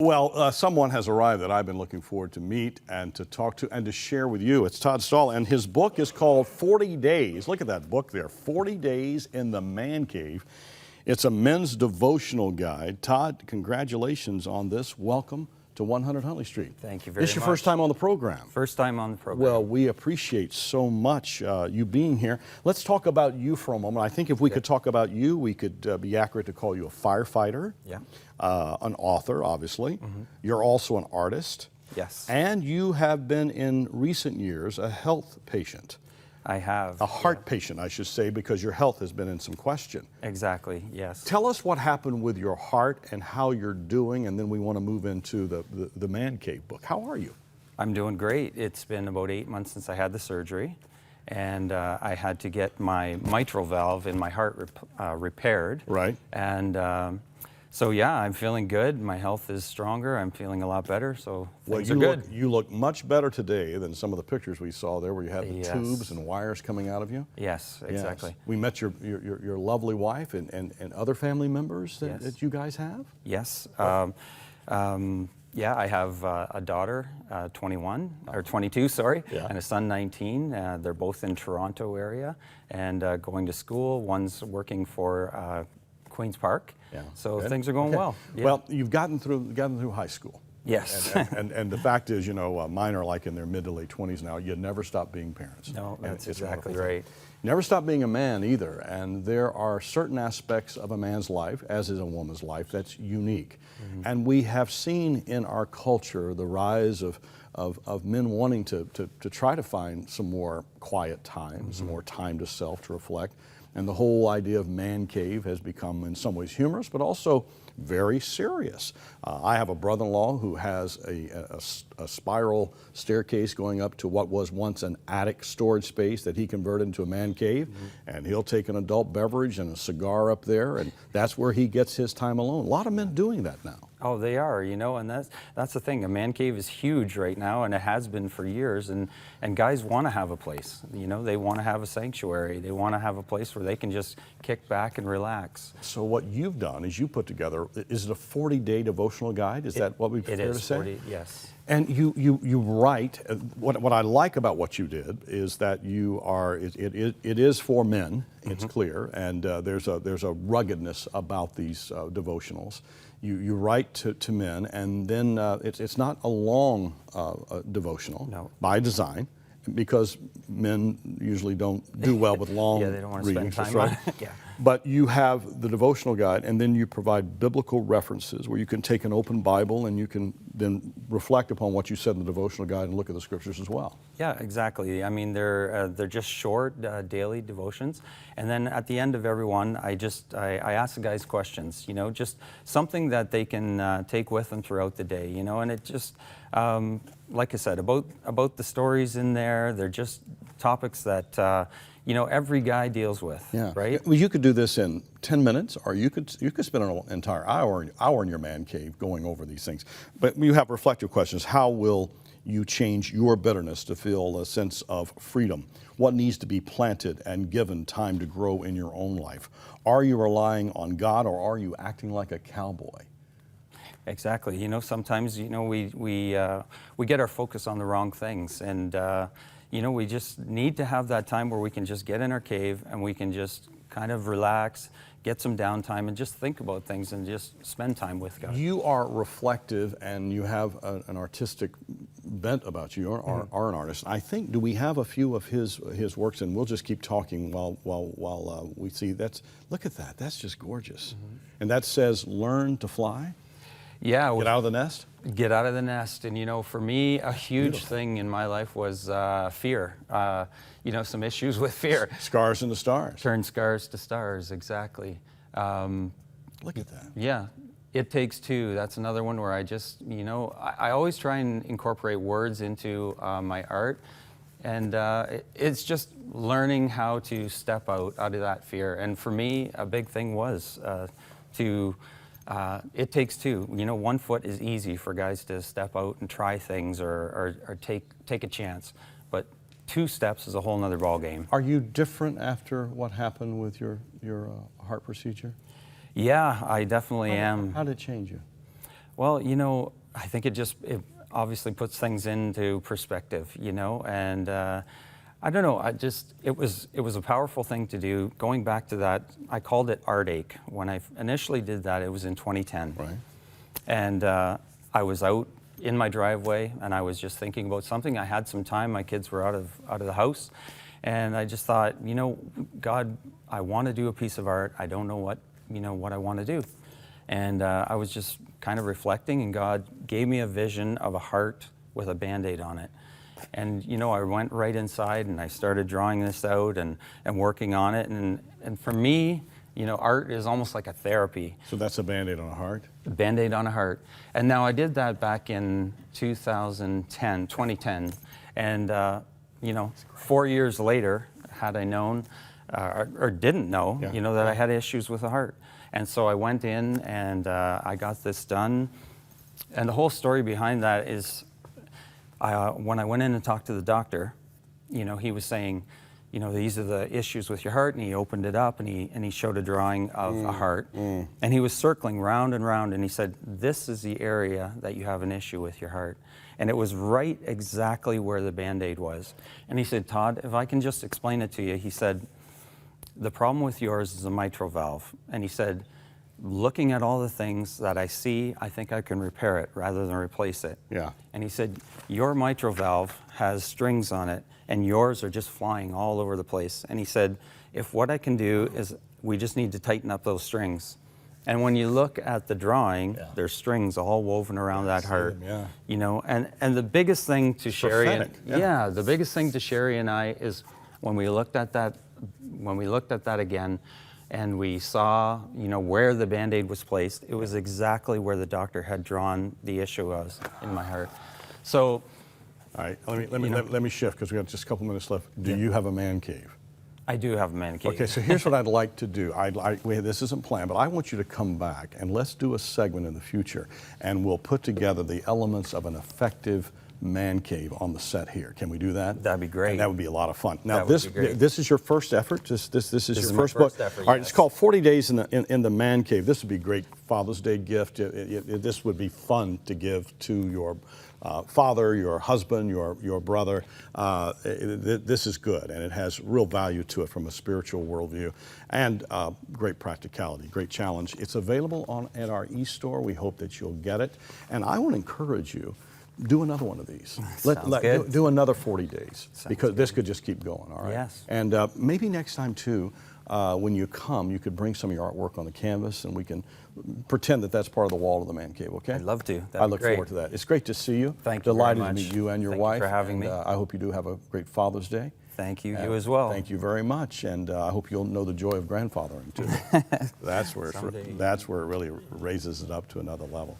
Well, someone has arrived that I've been looking forward to meet and to talk to and to share with you. It's Todd Stahl, and his book is called 40 Days. Look at that book there, 40 Days in the Man Cave. It's a men's devotional guide. Todd, congratulations on this. Welcome to 100 Huntley Street. Thank you very much. This is your first time on the program. First time on the program. Well, we appreciate so much you being here. Let's talk about you for a moment. I think if we could talk about you, we could be accurate to call you a firefighter, an author, obviously. You're also an artist. Yes. And you have been, in recent years, a health patient. I have. A heart patient, I should say, because your health has been in some question. Exactly, yes. Tell us what happened with your heart and how you're doing, and then we want to move into the Man Cave book. How are you? I'm doing great. It's been about 8 months since I had the surgery, and I had to get my mitral valve in my heart repaired. Right. And so yeah, I'm feeling good. My health is stronger. I'm feeling a lot better, so things are good. You look much better today than some of the pictures we saw there where you had the tubes and wires coming out of you. Yes, exactly. Yes. We met your lovely wife and other family members that you guys have? Yes. Yeah, I have a daughter, 21, or 22, sorry, and a son, 19. They're both in Toronto area and going to school. One's working for Queen's Park. Yeah. So things are going well. Yeah. Well, you've gotten through high school. Yes. And the fact is, you know, mine are like in their mid to late 20s now. You never stop being parents. No, that's it's exactly right. Never stop being a man either. And there are certain aspects of a man's life, as is a woman's life, that's unique. And we have seen in our culture the rise of men wanting to try to find some more quiet time, some more time to self, to reflect. And the whole idea of man cave has become in some ways humorous, but also very serious. I have a brother-in-law who has a spiral staircase going up to what was once an attic storage space that he converted into a man cave, and he'll take an adult beverage and a cigar up there, and that's where he gets his time alone. A lot of men doing that now. Oh, they are, you know, and that's the thing. A man cave is huge right now, and it has been for years, and guys want to have a place. You know, they want to have a sanctuary. They want to have a place where they can just kick back and relax. So what you've done is you put together, is it a 40-day devotional guide? Is that what we prefer to say? 40, yes. And you write, what I like about what you did is that you are, it is for men, it's clear, and there's a ruggedness about these devotionals. You write to men, and then it's not a long devotional by design, because men usually don't do well with long they don't want to readings, spend time on it. But you have the devotional guide, and then you provide biblical references where you can take an open Bible and you can then reflect upon what you said in the devotional guide and look at the scriptures as well. Yeah, exactly. I mean, they're just short daily devotions, and then at the end of every one, I ask the guys questions. You know, just something that they can take with them throughout the day. You know, and it just like I said about the stories in there. They're just topics that you know, every guy deals with, right? Well, you could do this in 10 minutes, or you could spend an entire hour in your man cave going over these things. But you have reflective questions. How will you change your bitterness to feel a sense of freedom? What needs to be planted and given time to grow in your own life? Are you relying on God, or are you acting like a cowboy? Exactly. You know, sometimes, you know, we get our focus on the wrong things, and you know, we just need to have that time where we can just get in our cave and we can just kind of relax, get some downtime, and just think about things and just spend time with God. You are reflective, and you have an artistic bent about you. You are an artist. I think, do we have a few of his works? And we'll just keep talking while we see. Look at that. That's just gorgeous. And that says, "Learn to fly." Yeah. Get out of the nest? Get out of the nest. And, you know, for me, a huge thing in my life was fear. You know, some issues with fear. Scars in the stars. Turn scars to stars, exactly. Look at that. Yeah. It Takes Two. That's another one where I just, you know, I always try and incorporate words into my art. And it's just learning how to step out of that fear. And for me, a big thing was it takes two. You know, 1 foot is easy for guys to step out and try things or take a chance, but 2 steps is a whole nother ball game. Are you different after what happened with your heart procedure? Yeah, I definitely am. How did it change you? Well, I think it obviously puts things into perspective, and I don't know, it was a powerful thing to do. Going back to that, I called it Heartache. When I initially did that, it was in 2010. Right. And I was out in my driveway, and I was just thinking about something. I had some time. My kids were out of the house, and I just thought, God, I want to do a piece of art. I don't know what I want to do. And I was just kind of reflecting, and God gave me a vision of a heart with a Band-Aid on it. And I went right inside and I started drawing this out and working on it. And for me, art is almost like a therapy. So that's a Band-Aid on a heart? Band-Aid on a heart. And now I did that back in 2010. And 4 years later, had I known or didn't know, that I had issues with the heart. And so I went in and I got this done. And the whole story behind that is when I went in and talked to the doctor, he was saying, these are the issues with your heart, and he opened it up and he showed a drawing of a heart, and he was circling round and round, and he said, this is the area that you have an issue with your heart. And it was right exactly where the Band-Aid was. And he said, Todd, if I can just explain it to you, he said, the problem with yours is a mitral valve. And he said, looking at all the things that I see, I think I can repair it rather than replace it. Yeah. And he said, your mitral valve has strings on it, and yours are just flying all over the place. And he said, if what I can do is we just need to tighten up those strings. And when you look at the drawing, there's strings all woven around that heart. And the biggest thing to Sherry, the biggest thing to Sherry and I is when we looked at that again, and we saw, where the Band-Aid was placed, it was exactly where the doctor had drawn the issue was in my heart. So, all right, let me shift because we got just a couple minutes left. Do you have a man cave? I do have a man cave. Okay, so here's what I'd like to do. This isn't planned, but I want you to come back and let's do a segment in the future, and we'll put together the elements of an effective man cave on the set here. Can we do that? That'd be great. And that would be a lot of fun. Now, this is your first effort. This is your first book. Effort, all right, it's called 40 Days in the Man Cave. This would be a great Father's Day gift. This would be fun to give to your father, your husband, your brother. This is good, and it has real value to it from a spiritual worldview, and great practicality, great challenge. It's available at our e-store. We hope that you'll get it, and I want to encourage you. Do another one of these. Do another 40 days because this could just keep going, all right? Yes. And maybe next time, too, when you come, you could bring some of your artwork on the canvas and we can pretend that that's part of the wall of the man cave, okay? I'd love to. I look forward to that. It's great to see you. Thank you Delighted very much. to meet you and your Thank wife. you for having me. I hope you do have a great Father's Day. Thank you. You as well. Thank you very much. And I hope you'll know the joy of grandfathering, too. That's where it really raises it up to another level.